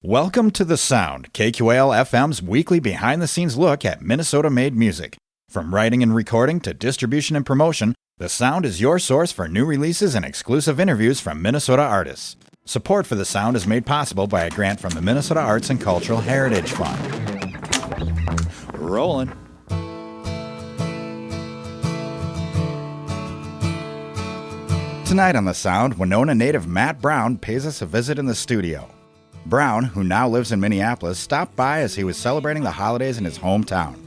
Welcome to The Sound, KQAL FM's weekly behind-the-scenes look at Minnesota-made music. From writing and recording to distribution and promotion, The Sound is your source for new releases and exclusive interviews from Minnesota artists. Support for The Sound is made possible by a grant from the Minnesota Arts and Cultural Heritage Fund. Rolling. Tonight on The Sound, Winona native Matt Browne pays us a visit in the studio. Browne, who now lives in Minneapolis, stopped by as he was celebrating the holidays in his hometown.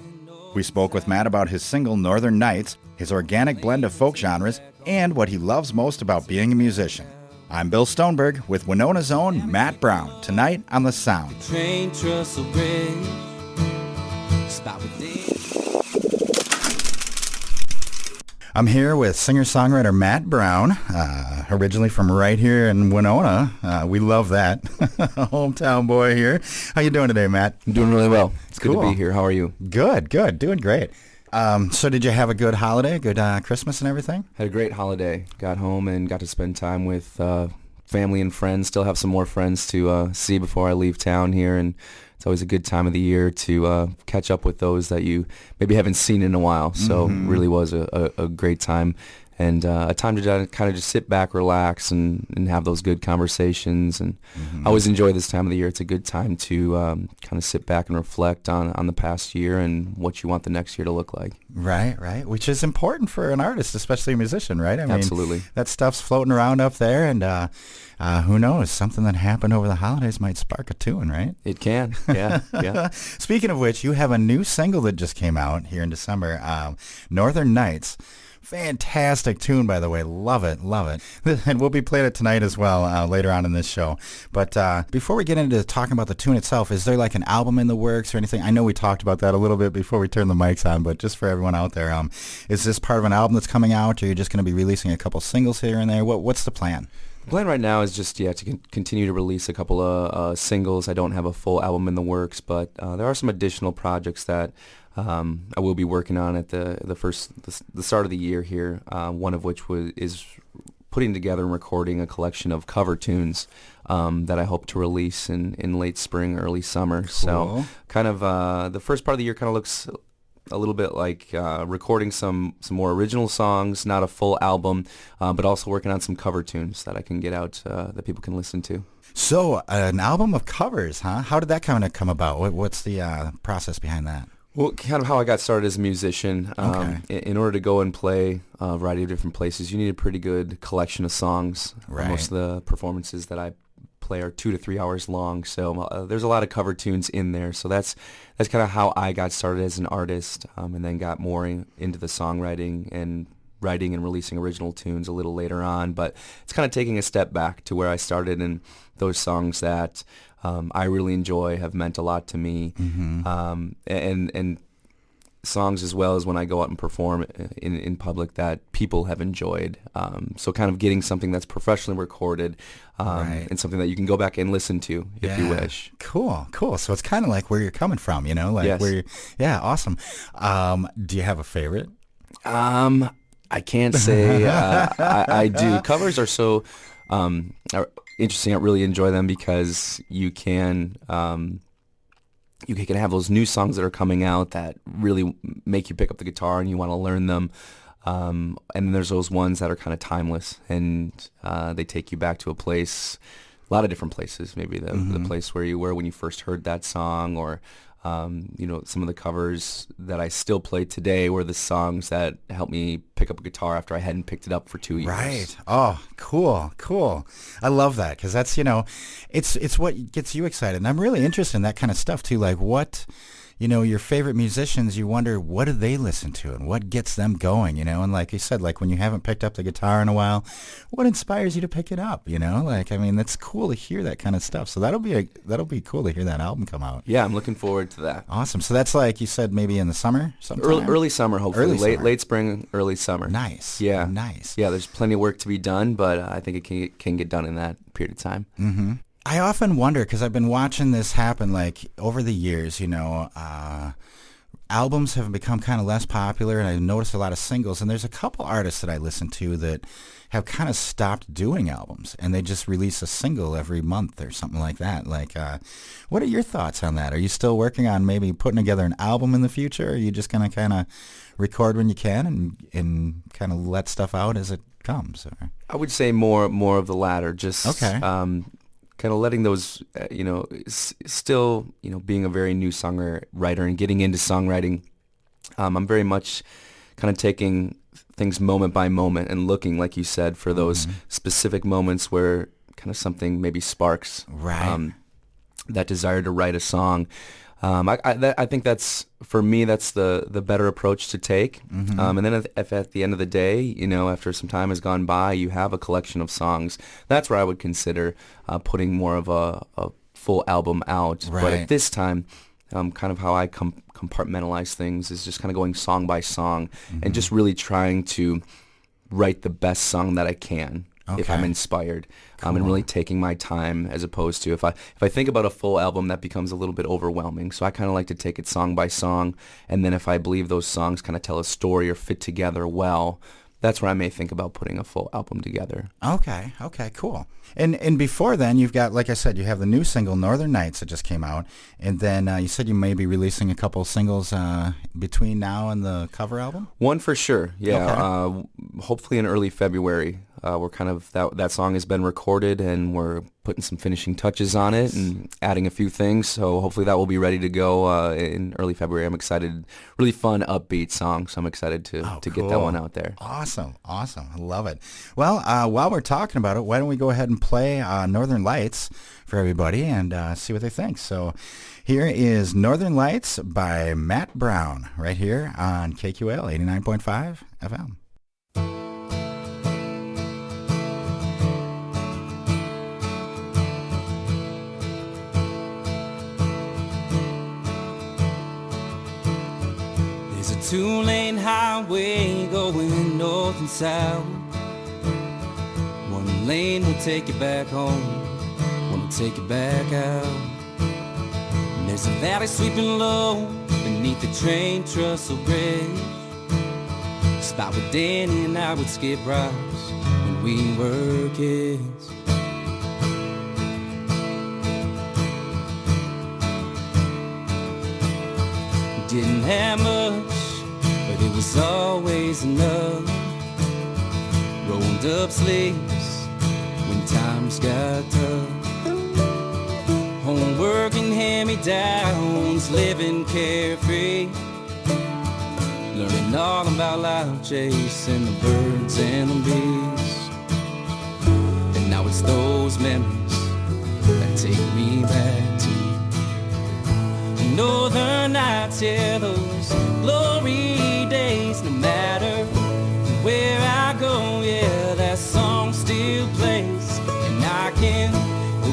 We spoke with Matt about his single Northern Nights, his organic blend of folk genres, and what he loves most about being a musician. I'm Bill Stoneberg with Winona's own Matt Browne, tonight on The Sound. I'm here with singer-songwriter Matt Browne, originally from right here in Winona. We love that. Hometown boy here. How you doing today, Matt? I'm doing really well. It's Cool. good to be here. How are you? Good. Doing great. So did you have a good holiday, good Christmas and everything? Had a great holiday. Got home and got to spend time with family and friends. Still have some more friends to see before I leave town here, and it's always a good time of the year to catch up with those that you maybe haven't seen in a while. So really was a great time, and a time to kind of just sit back, relax, and have those good conversations. And I always enjoy this time of the year. It's a good time to kind of sit back and reflect on the past year and what you want the next year to look like. Right. Which is important for an artist, especially a musician, right? I mean, Absolutely. That stuff's floating around up there, and who knows? Something that happened over the holidays might spark a tune, right? It can. Yeah. Speaking of which, you have a new single that just came out here in December, Northern Nights. Fantastic tune, by the way. Love it. And we'll be playing it tonight as well, later on in this show. But before we get into talking about the tune itself, is there like an album in the works or anything? I know we talked about that a little bit before we turned the mics on, but just for everyone out there, is this part of an album that's coming out, or are you just going to be releasing a couple singles here and there? What's the plan? The plan right now is just to continue to release a couple of singles. I don't have a full album in the works, but there are some additional projects that I will be working on at the start of the year here. One of which is putting together and recording a collection of cover tunes that I hope to release in late spring, early summer. Cool. So kind of the first part of the year kind of looks a little bit like recording some more original songs, not a full album, but also working on some cover tunes that I can get out that people can listen to. So an album of covers, huh? How did that kind of come about? What's the process behind that? Well, kind of how I got started as a musician. Okay. In order to go and play a variety of different places, you need a pretty good collection of songs. Right. Most of the performances that I play are 2 to 3 hours long, so there's a lot of cover tunes in there. So that's kind of how I got started as an artist, and then got more into the songwriting and writing and releasing original tunes a little later on. But it's kind of taking a step back to where I started, and those songs that I really enjoy have meant a lot to me, and songs as well as when I go out and perform in public that people have enjoyed. So kind of getting something that's professionally recorded, Right. and something that you can go back and listen to if you wish. Cool. So it's kind of like where you're coming from, like Yes. yeah, awesome. Do you have a favorite? I can't say I do. Covers are so are interesting. I really enjoy them because you can have those new songs that are coming out that really make you pick up the guitar and you want to learn them. And then there's those ones that are kind of timeless, and they take you back to a place, a lot of different places. Maybe the place where you were when you first heard that song, or some of the covers that I still play today were the songs that helped me pick up a guitar after I hadn't picked it up for 2 years. Right. Oh, cool. I love that, because that's, it's what gets you excited. And I'm really interested in that kind of stuff too. Like what, your favorite musicians, you wonder, what do they listen to and what gets them going, And like you said, like when you haven't picked up the guitar in a while, what inspires you to pick it up, that's cool to hear that kind of stuff. So that'll be cool to hear that album come out. Yeah, I'm looking forward to that. Awesome. So that's like you said, maybe in the summer sometime? Early summer, hopefully. Early summer. Late spring, early summer. Nice. Yeah. Nice. Yeah, there's plenty of work to be done, but I think it can get done in that period of time. Mm-hmm. I often wonder, because I've been watching this happen, like, over the years, albums have become kind of less popular, and I've noticed a lot of singles, and there's a couple artists that I listen to that have kind of stopped doing albums, and they just release a single every month or something like that. Like, what are your thoughts on that? Are you still working on maybe putting together an album in the future, or are you just going to kind of record when you can and kind of let stuff out as it comes? Or? I would say more of the latter. Just okay. Kind of letting those, still, being a very new songwriter and getting into songwriting. I'm very much kind of taking things moment by moment and looking, like you said, for those specific moments where kind of something maybe sparks that desire to write a song. I think that's, for me, that's the better approach to take. And then if at the end of the day, after some time has gone by, you have a collection of songs, that's where I would consider putting more of a full album out. Right. But at this time, kind of how I compartmentalize things is just kind of going song by song and just really trying to write the best song that I can. Okay. If I'm inspired, and really taking my time, as opposed to if I think about a full album, that becomes a little bit overwhelming. So I kind of like to take it song by song, and then if I believe those songs kind of tell a story or fit together well, that's where I may think about putting a full album together. Okay, cool. And before then, you've got, like I said, you have the new single Northern Nights that just came out, and then you said you may be releasing a couple singles between now and the cover album? One for sure, yeah. Okay. Hopefully in early February. We're kind of, that song has been recorded, and we're putting some finishing touches on it and adding a few things. So hopefully that will be ready to go in early February. I'm excited. Really fun, upbeat song. So I'm excited to get that one out there. Awesome. I love it. Well, while we're talking about it, why don't we go ahead and play Northern Lights for everybody and see what they think. So here is Northern Lights by Matt Browne right here on KQAL 89.5 FM. Two-lane highway going north and south. One lane will take you back home, one will take you back out. And there's a valley sweeping low beneath the train trestle bridge, a spot where Danny and I would skip rocks when we were kids. Didn't have much, but it was always enough. Rolled up sleeves when times got tough. Homework and hand-me-downs, living carefree. Learning all about life, chasing the birds and the bees. And now it's those memories that take me back to Northern Nights, yeah, those glory days. No matter where I go, yeah, that song still plays. And I can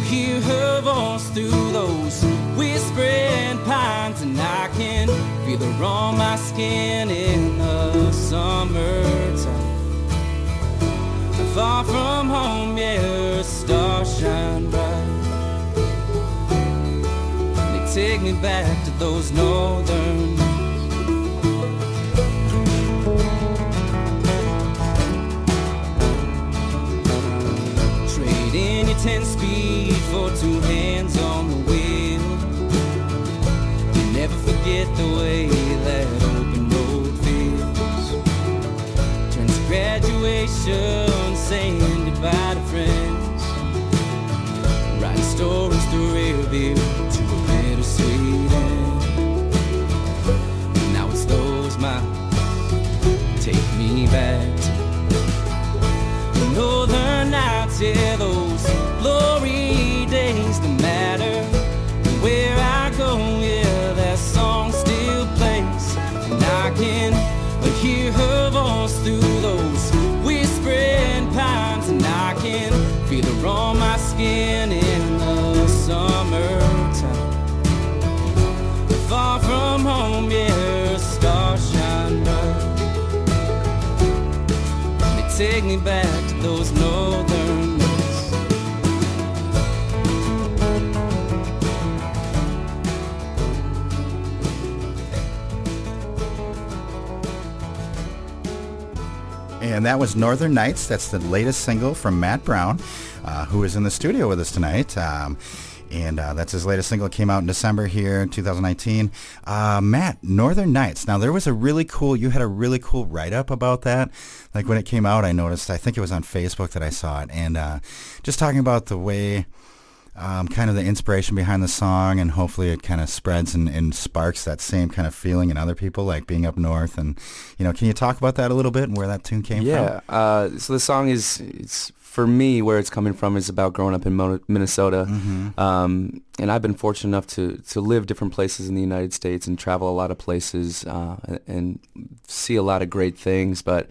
hear her voice through those whispering pines. And I can feel her on my skin in the summertime. Far from home, yeah, stars shine bright. Take me back to those northern nights. Trade in your 10-speed for two hands on the wheel. You never forget the way that open road feels. Turns to graduation, saying goodbye to friends, writing stories through rear view to a bittersweet end. Now it's those miles take me back to the Northern Nights, yeah, those glory days. No matter where I go, yeah, that song still plays. And I can hear her voice through those whispering pines. And I can feel her on my skin in the summertime. Far from home, yeah, stars shine bright. They take me back to those northern nights. And that was Northern Nights. That's the latest single from Matt Browne, who is in the studio with us tonight. And that's his latest single. It came out in December here in 2019. Matt, Northern Nights. Now, you had a really cool write-up about that. Like when it came out, I noticed, I think it was on Facebook that I saw it. And just talking about the way, kind of the inspiration behind the song, and hopefully it kind of spreads and sparks that same kind of feeling in other people, like being up north. And, can you talk about that a little bit and where that tune came from? Yeah. So the song it's for me, where it's coming from is about growing up in Minnesota. Mm-hmm. And I've been fortunate enough to live different places in the United States and travel a lot of places and see a lot of great things, but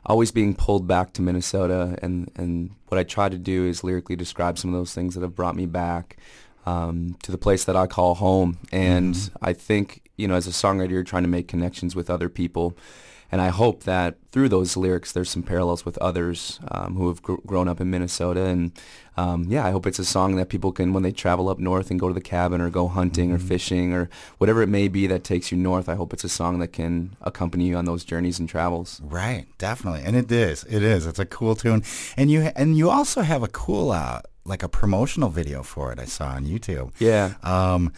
always being pulled back to Minnesota. And what I try to do is lyrically describe some of those things that have brought me back to the place that I call home. And I think, as a songwriter, you're trying to make connections with other people. And I hope that through those lyrics, there's some parallels with others who have grown up in Minnesota. And I hope it's a song that people can, when they travel up north and go to the cabin or go hunting or fishing or whatever it may be that takes you north, I hope it's a song that can accompany you on those journeys and travels. Right, definitely. And it is. It's a cool tune. And you also have a cool, like a promotional video for it I saw on YouTube. Yeah. And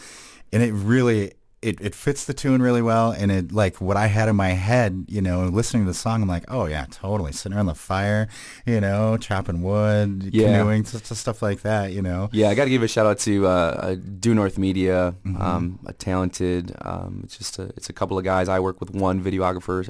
it really... It fits the tune really well, and it, like, what I had in my head, listening to the song, I'm like, oh yeah, totally, sitting around the fire, chopping wood, canoeing, stuff like that, Yeah, I got to give a shout out to Due North Media, a talented, it's a couple of guys. I work with one videographer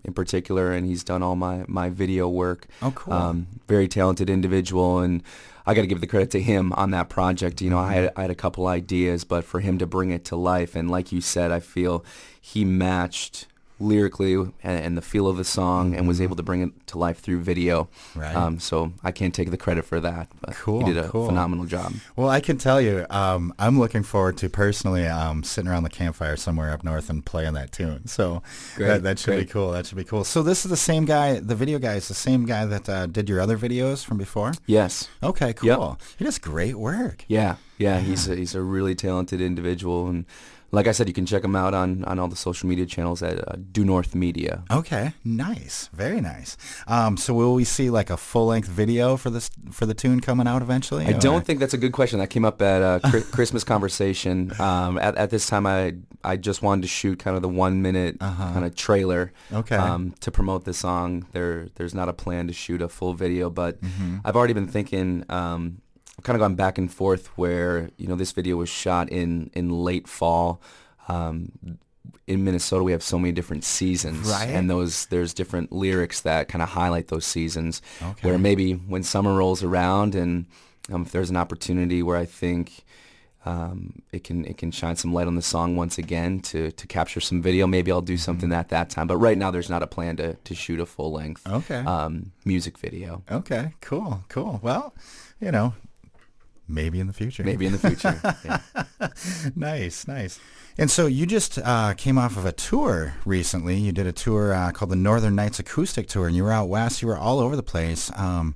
in particular, and he's done all my video work. Oh, cool. Very talented individual, and I got to give the credit to him on that project. I had a couple ideas, but for him to bring it to life, and like you said, I feel he matched lyrically and the feel of the song and was able to bring it to life through video. Right. So I can't take the credit for that, but cool, he did a phenomenal job. Well, I can tell you, I'm looking forward to personally sitting around the campfire somewhere up north and playing that tune. So that should be cool. That should be cool. So this is the same guy, the video guy is the same guy that did your other videos from before? Yes. Okay, cool. Yep. He does great work. Yeah. He's a really talented individual, and like I said, you can check him out on all the social media channels at Due North Media. Okay, nice, very nice. So will we see like a full-length video for the tune coming out eventually? I don't think that's a good question. That came up at Christmas conversation. At this time, I just wanted to shoot kind of the 1 minute kind of trailer. Okay. To promote the song. There's not a plan to shoot a full video, but I've already been thinking. I've kind of gone back and forth where, this video was shot in late fall. In Minnesota, we have so many different seasons, right? And there's different lyrics that kind of highlight those seasons. Okay. Where maybe when summer rolls around and if there's an opportunity where I think it can shine some light on the song once again to capture some video, maybe I'll do something at that time. But right now, there's not a plan to shoot a full length music video. Okay, cool. Well, maybe in the future. Yeah. Nice. And so you just came off of a tour recently. You did a tour called the Northern Nights Acoustic Tour, and you were out west. You were all over the place. And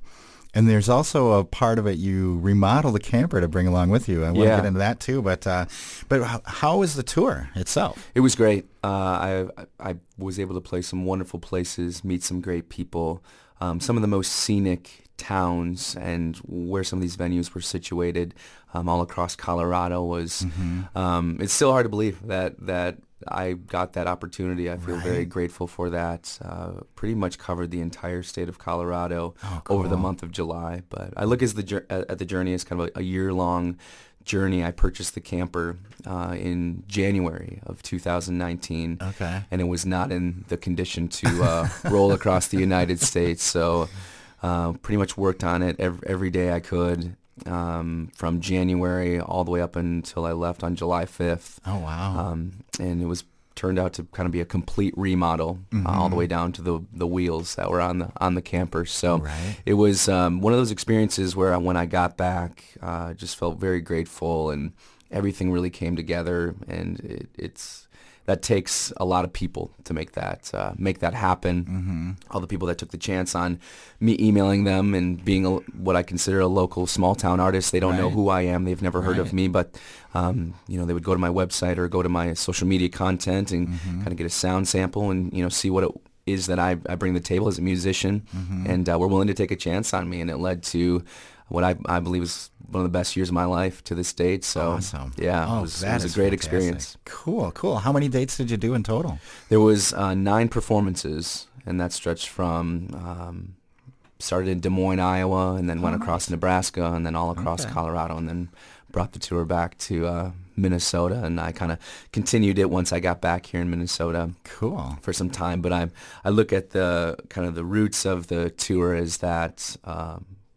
there's also a part of it you remodeled the camper to bring along with you. I want to get into that too. But how was the tour itself? It was great. I was able to play some wonderful places, meet some great people. Some of the most scenic towns and where some of these venues were situated all across Colorado was it's still hard to believe that I got that opportunity. I feel very grateful for that. Pretty much covered the entire state of Colorado over the month of July, but I look at the journey as kind of a year-long journey. I purchased the camper in January of 2019, and it was not in the condition to roll across the United States, so pretty much worked on it every day I could from January all the way up until I left on July 5th. Oh, wow. And it turned out to kind of be a complete remodel all the way down to the wheels that were on the camper. So it was one of those experiences where when I got back, just felt very grateful, and everything really came together, and that takes a lot of people to make that happen. All the people that took the chance on me emailing them and being what I consider a local small town artist. They don't know who I am. They've never heard of me, but they would go to my website or go to my social media content and kind of get a sound sample and see what it is that I bring to the table as a musician, and we're willing to take a chance on me, and it led to what I believe is one of the best years of my life to this date. So, awesome. Yeah, it was a great experience. Cool. How many dates did you do in total? There was 9 performances, and that stretched from started in Des Moines, Iowa, and then went across Nebraska, and then all across Colorado, and then brought the tour back to Minnesota, and I kind of continued it once I got back here in Minnesota. Cool. For some time, but I look at the kind of the roots of the tour as that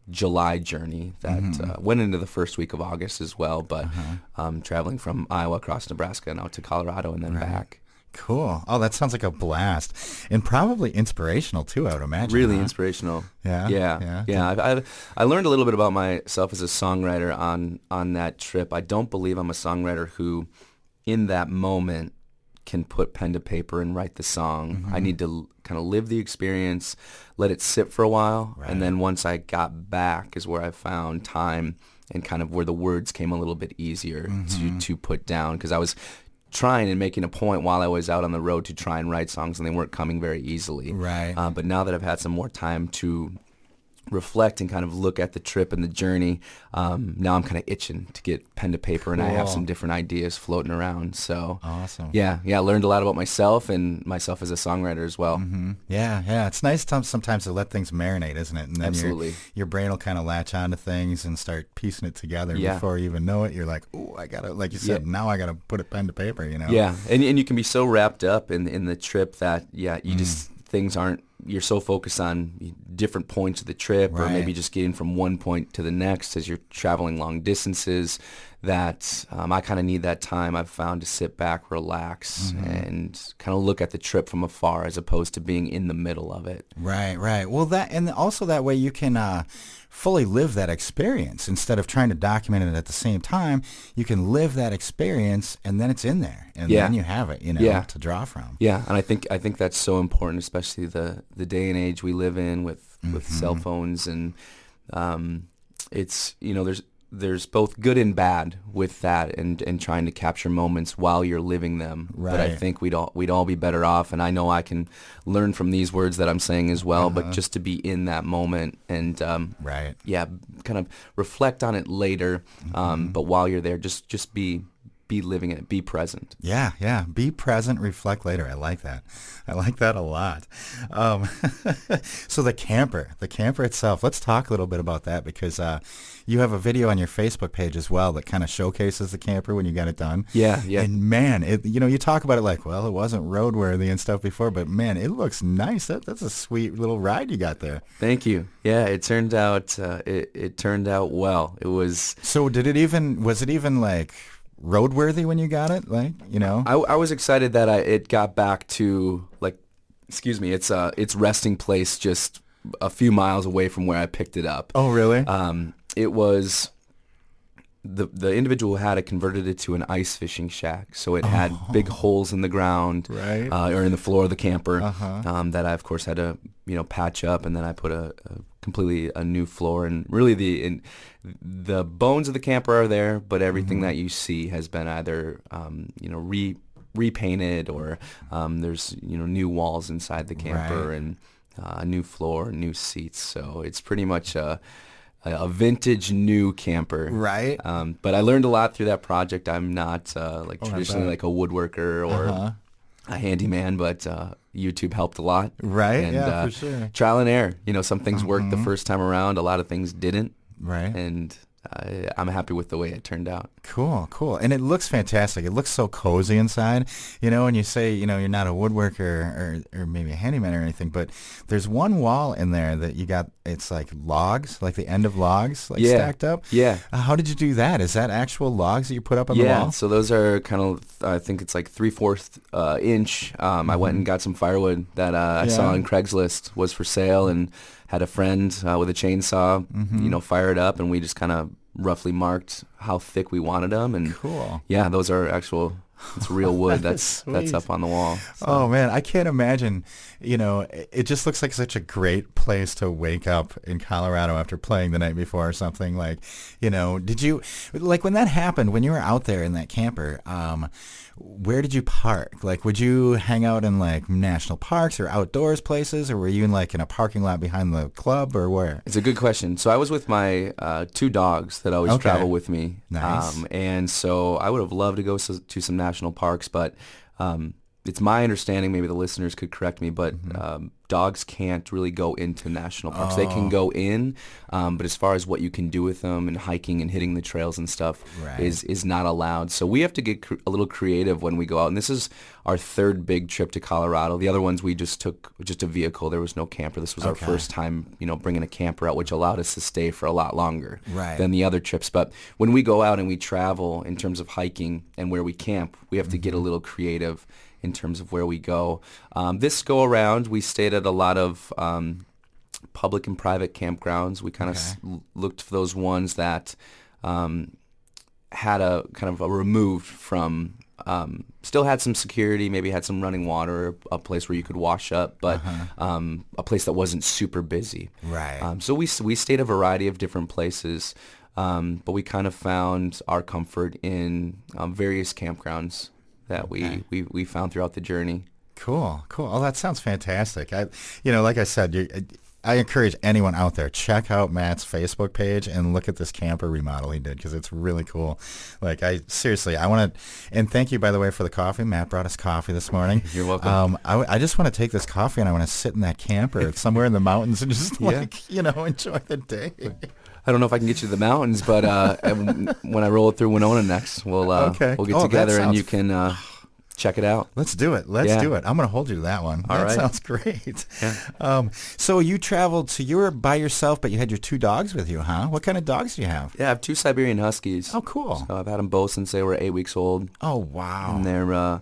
July journey that went into the first week of August as well, but traveling from Iowa across Nebraska and out to Colorado and then back. Cool. Oh, that sounds like a blast, and probably inspirational too, I would imagine. Really inspirational. Yeah. I learned a little bit about myself as a songwriter on that trip. I don't believe I'm a songwriter who, in that moment, can put pen to paper and write the song. I need to kind of live the experience, let it sit for a while, and then once I got back is where I found time and kind of where the words came a little bit easier to put down, because I was trying and making a point while I was out on the road to try and write songs, and they weren't coming very easily. Right. But now that I've had some more time to reflect and kind of look at the trip and the journey, now I'm kind of itching to get pen to paper, and I have some different ideas floating around. So awesome. Yeah, I learned a lot about myself and myself as a songwriter as well. Yeah. It's nice sometimes to let things marinate, isn't it? And then Absolutely. Your brain will kind of latch onto things and start piecing it together. Before you even know it, you're like, oh, I gotta, like you said, now I gotta put a pen to paper. Yeah, and you can be so wrapped up in the trip that you just things aren't. You're so focused on different points of the trip, or maybe just getting from one point to the next as you're traveling long distances, that I kind of need that time, I've found, to sit back, relax, and kind of look at the trip from afar as opposed to being in the middle of it. Right. Well, and also that way you can fully live that experience instead of trying to document it at the same time. You can live that experience, and then it's in there, and then you have it, to draw from. Yeah, and I think that's so important, especially the day and age we live in with cell phones, and it's there's both good and bad with that, and trying to capture moments while you're living them. Right. But I think we'd all be better off, and I know I can learn from these words that I'm saying as well, but just to be in that moment and kind of reflect on it later. But while you're there, just be living it, be present. Yeah. Be present, reflect later. I like that. I like that a lot. So the camper itself, let's talk a little bit about that, because you have a video on your Facebook page as well that kind of showcases the camper when you got it done. Yeah. And man, you talk about it like, well, it wasn't roadworthy and stuff before, but man, it looks nice. That's a sweet little ride you got there. Thank you. Yeah, it turned out it turned out well. It was. So was it even like roadworthy when you got it? I was excited that it got back to its resting place just a few miles away from where I picked it up. Oh, really? It was the individual who had it converted it to an ice fishing shack, so it had big holes in the ground, right, or in the floor of the camper, that I of course had to patch up, and then I put a completely new floor, and really the bones of the camper are there, but everything that you see has been either repainted, or there's new walls inside the camper, and a new floor, new seats, so it's pretty much a vintage new camper. Right. But I learned a lot through that project. I'm not traditionally like a woodworker or a handyman, but YouTube helped a lot. Right. And, for sure. Trial and error. Some things worked the first time around. A lot of things didn't. Right. And I'm happy with the way it turned out. Cool. And it looks fantastic. It looks so cozy inside, and you say, you're not a woodworker or maybe a handyman or anything, but there's one wall in there that you got, it's like logs, like the end of logs, stacked up. Yeah. How did you do that? Is that actual logs that you put up on the wall? Yeah, so those are kind of, I think it's like 3/4 inch. I went and got some firewood that I saw on Craigslist was for sale, and had a friend with a chainsaw, fire it up, and we just kind of roughly marked how thick we wanted them. And cool. Yeah, those are actual It's real wood That's that's up on the wall. So. Oh man, I can't imagine. It just looks like such a great place to wake up in Colorado after playing the night before or something. Like, did you, like when that happened, when you were out there in that camper, where did you park? Like, would you hang out in like national parks or outdoors places, or were you in a parking lot behind the club, or where? It's a good question. So I was with my 2 dogs that always travel with me. Nice. And so I would have loved to go to some national parks, but it's my understanding, maybe the listeners could correct me, but dogs can't really go into national parks. They can go in, but as far as what you can do with them and hiking and hitting the trails and stuff is not allowed. So we have to get a little creative when we go out. And this is our 3rd big trip to Colorado. The other ones we just took just a vehicle. There was no camper. This was our first time, bringing a camper out, which allowed us to stay for a lot longer than the other trips. But when we go out and we travel in terms of hiking and where we camp, we have to get a little creative in terms of where we go. This go around, we stayed at a lot of public and private campgrounds. We kind of looked for those ones that had a kind of a removed from, still had some security, maybe had some running water, a place where you could wash up, but a place that wasn't super busy. Right. So we stayed a variety of different places, but we kind of found our comfort in various campgrounds that we found throughout the journey. Cool. Oh, that sounds fantastic. Like I said, I encourage anyone out there, check out Matt's Facebook page and look at this camper remodel he did, because it's really cool. Like, I want to, and thank you, by the way, for the coffee. Matt brought us coffee this morning. You're welcome. I just want to take this coffee and I want to sit in that camper somewhere in the mountains and just enjoy the day. I don't know if I can get you to the mountains, but when I roll it through Winona next, we'll get together and you can check it out. Let's do it. Let's do it. I'm going to hold you to that one. All that right. sounds great. Yeah. So you traveled, so you were by yourself, but you had your 2 dogs with you, huh? What kind of dogs do you have? Yeah, I have 2 Siberian Huskies. Oh, cool. So I've had them both since they were 8 weeks old. Oh, wow. And they're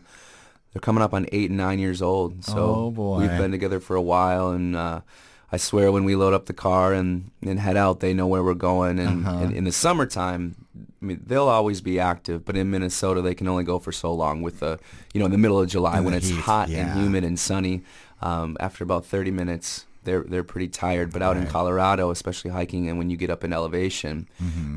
coming up on 8 and 9 years old. So boy. We've been together for a while, and I swear when we load up the car and head out, they know where we're going. And in the summertime, I mean, they'll always be active, but in Minnesota, they can only go for so long with in the middle of July when it's hot and humid and sunny. After about 30 minutes, they're pretty tired. But out in Colorado, especially hiking, and when you get up in elevation,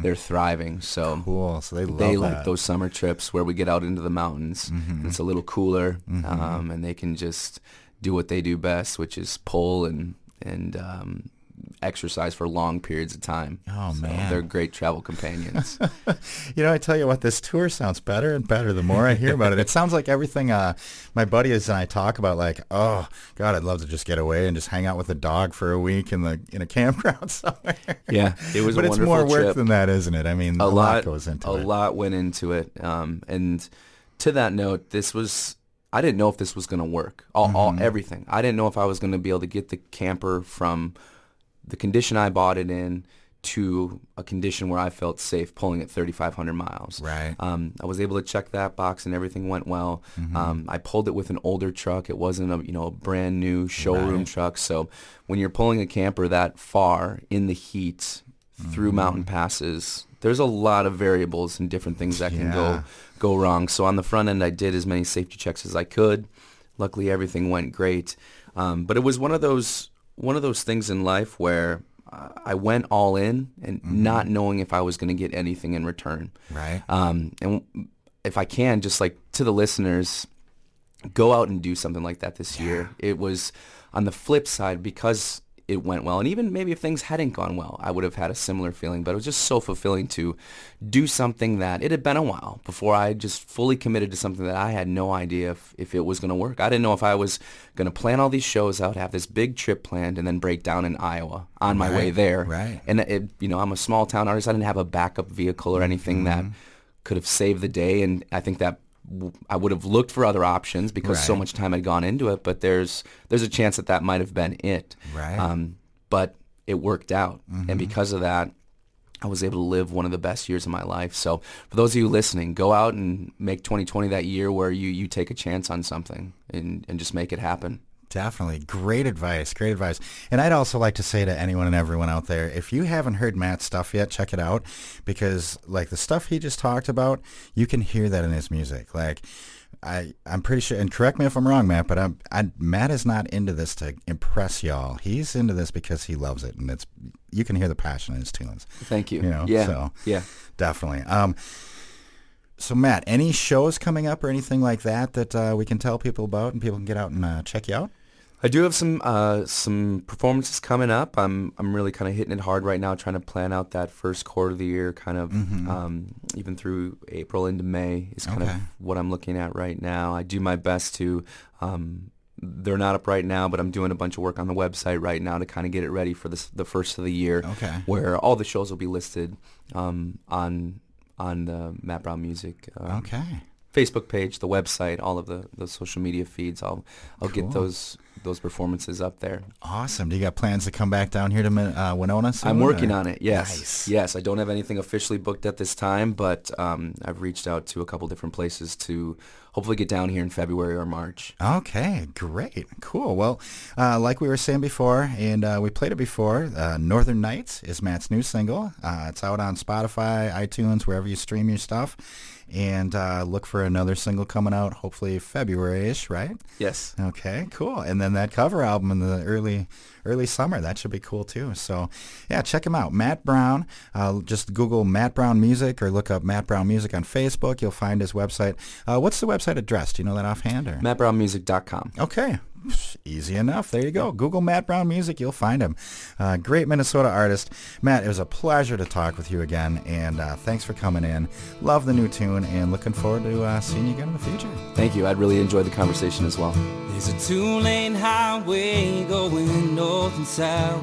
they're thriving. So cool. So they like that. those summer trips where we get out into the mountains. And it's a little cooler, and they can just do what they do best, which is pull and exercise for long periods of time. Oh, so man. They're great travel companions. I tell you what, this tour sounds better and better the more I hear about it. It sounds like everything my buddies and I talk about, like, oh, God, I'd love to just get away and just hang out with a dog for a week in a campground somewhere. Yeah, it was but a wonderful trip. But it's more work than that, isn't it? I mean, a lot goes into it. A lot went into it. And to that note, I didn't know if this was going to work. Everything. I didn't know if I was going to be able to get the camper from the condition I bought it in to a condition where I felt safe pulling at 3,500 miles. Right. I was able to check that box and everything went well. I pulled it with an older truck. It wasn't a brand new showroom truck. So when you're pulling a camper that far in the heat through mountain passes, there's a lot of variables and different things that can go wrong. So on the front end, I did as many safety checks as I could. Luckily, everything went great. But it was one of those things in life where I went all in and not knowing if I was going to get anything in return. Right. And if I can, just like to the listeners, go out and do something like that this year. It was on the flip side, because it went well, and even maybe if things hadn't gone well, I would have had a similar feeling, but it was just so fulfilling to do something that it had been a while before I just fully committed to something that I had no idea if it was going to work. I didn't know if I was going to plan all these shows out, have this big trip planned, and then break down in Iowa on my way there. Right. And I'm a small town artist. I didn't have a backup vehicle or anything that could have saved the day, and I think that I would have looked for other options because so much time had gone into it, but there's a chance that might have been it. Right. But it worked out. And because of that, I was able to live one of the best years of my life. So for those of you listening, go out and make 2020 that year where you take a chance on something and just make it happen. Definitely. Great advice. Great advice. And I'd also like to say to anyone and everyone out there, if you haven't heard Matt's stuff yet, check it out, because like the stuff he just talked about, you can hear that in his music. Like I'm pretty sure, and correct me if I'm wrong, Matt, but Matt is not into this to impress y'all. He's into this because he loves it, and you can hear the passion in his tunes. Thank you. Yeah. So definitely. So Matt, any shows coming up or anything like that we can tell people about and people can get out and check you out? I do have some performances coming up. I'm really kind of hitting it hard right now, trying to plan out that first quarter of the year, kind of even through April into May is kind of what I'm looking at right now. I do my best to. They're not up right now, but I'm doing a bunch of work on the website right now to kind of get it ready for the first of the year, where all the shows will be listed on the Matt Browne Music Facebook page, the website, all of the social media feeds. I'll get those performances up there. Awesome. Do you got plans to come back down here to Winona soon? I'm working on it, yes. Nice. Yes, I don't have anything officially booked at this time, but I've reached out to a couple different places to hopefully get down here in February or March. Okay, great. Cool. Well, like we were saying before, and we played it before, Northern Nights is Matt's new single. It's out on Spotify, iTunes, wherever you stream your stuff. And look for another single coming out, hopefully February-ish, right? Yes. Okay, cool. And then that cover album in the early summer, that should be cool too. So, yeah, check him out. Matt Browne. Just Google Matt Browne Music or look up Matt Browne Music on Facebook. You'll find his website. What's the website address? Do you know that offhand? Or? MattBrowneMusic.com. Okay. Easy enough. There you go. Google Matt Browne Music. You'll find him. Great Minnesota artist. Matt, it was a pleasure to talk with you again, and thanks for coming in. Love the new tune, and looking forward to seeing you again in the future. Thank you. I'd really enjoyed the conversation as well. There's a two-lane highway going north and south.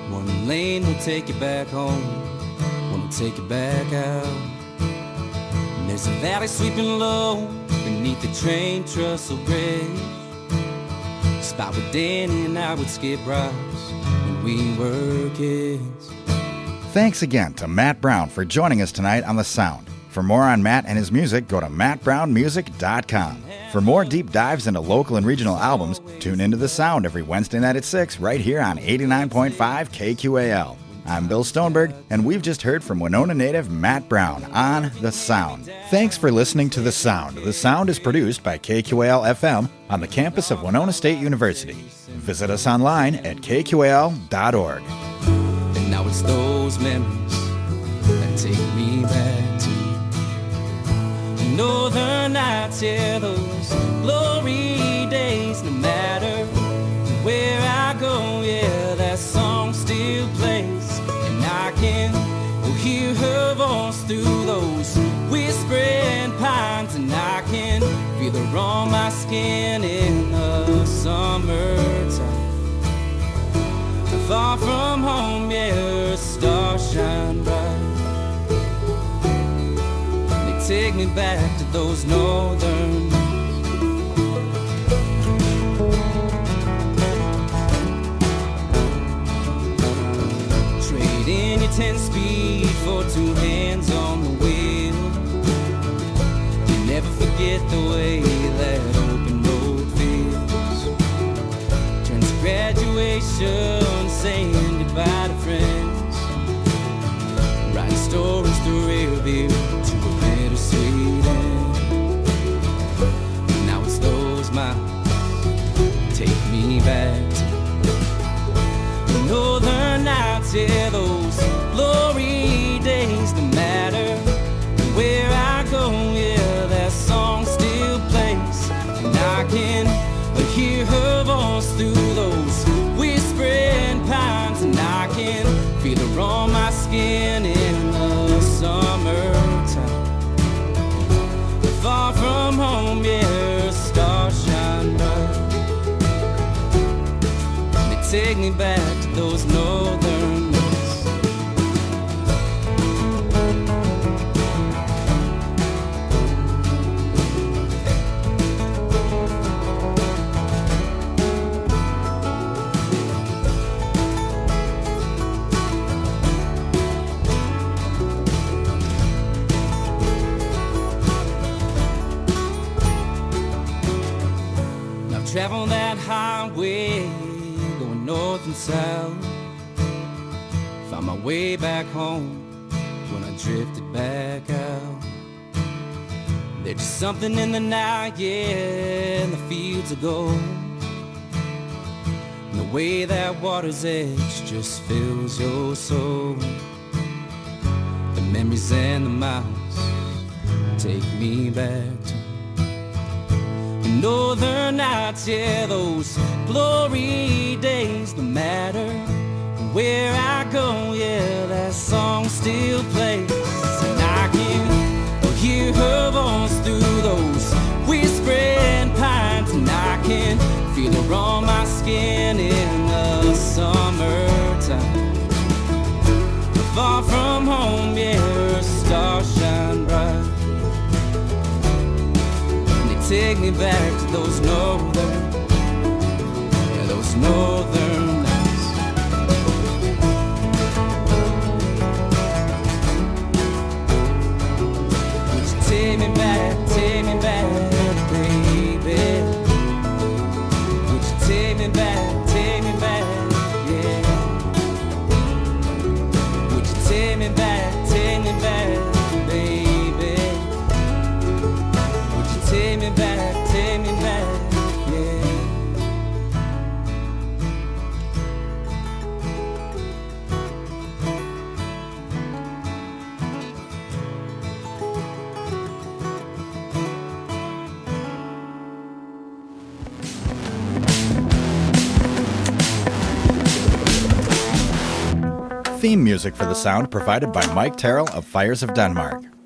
One lane will take you back home, one will take you back out. And there's a valley sweeping low beneath the train trestle bridge. Spot where Danny and I would skip rocks when we were kids. Thanks again to Matt Browne for joining us tonight on The Sound. For more on Matt and his music, go to mattbrownemusic.com. For more deep dives into local and regional albums, tune into The Sound every Wednesday night at 6 right here on 89.5 KQAL. I'm Bill Stoneberg, and we've just heard from Winona native Matt Browne on The Sound. Thanks for listening to The Sound. The Sound is produced by KQAL-FM on the campus of Winona State University. Visit us online at kqal.org. And now it's those memories that take me back to Northern Nights, yeah, those glory days. No matter where I go, yeah, that song still plays. I can hear her voice through those whispering pines, and I can feel her on my skin in the summertime. Far from home, yeah, stars shine bright. They take me back to those northern nights. In your 10-speed for two hands on the wheel. You never forget the way that open road feels. Turns to graduation, saying goodbye to friends. Writing stories through rear view to a bittersweet end. Now it's those miles take me back to Northern Nights, yeah, those glory days. No matter where I go, yeah, that song still plays. And I can hear her voice through those whispering pines, and I can feel her on my skin in the summertime. Far from home, yeah, stars shine bright. Take me back to those northern nights. travel that highway, going north and south. Found my way back home when I drifted back out. There's just something in the night, yeah, in the fields of gold. And the way that water's edge just fills your soul. The memories and the miles take me back to northern nights, yeah, those glory days. No matter where I go, yeah, that song still plays. And I can hear her voice through those whispering pines, and I can feel her on my skin in the summertime. Far from home, yeah, her stars shine bright. Take me back to those northern, yeah, those northern nights. Would you take me back, baby? Would you take me back, yeah? Would you take me back, baby? Take me back, yeah. Theme music for the sound provided by Mike Terrell of Fires of Denmark.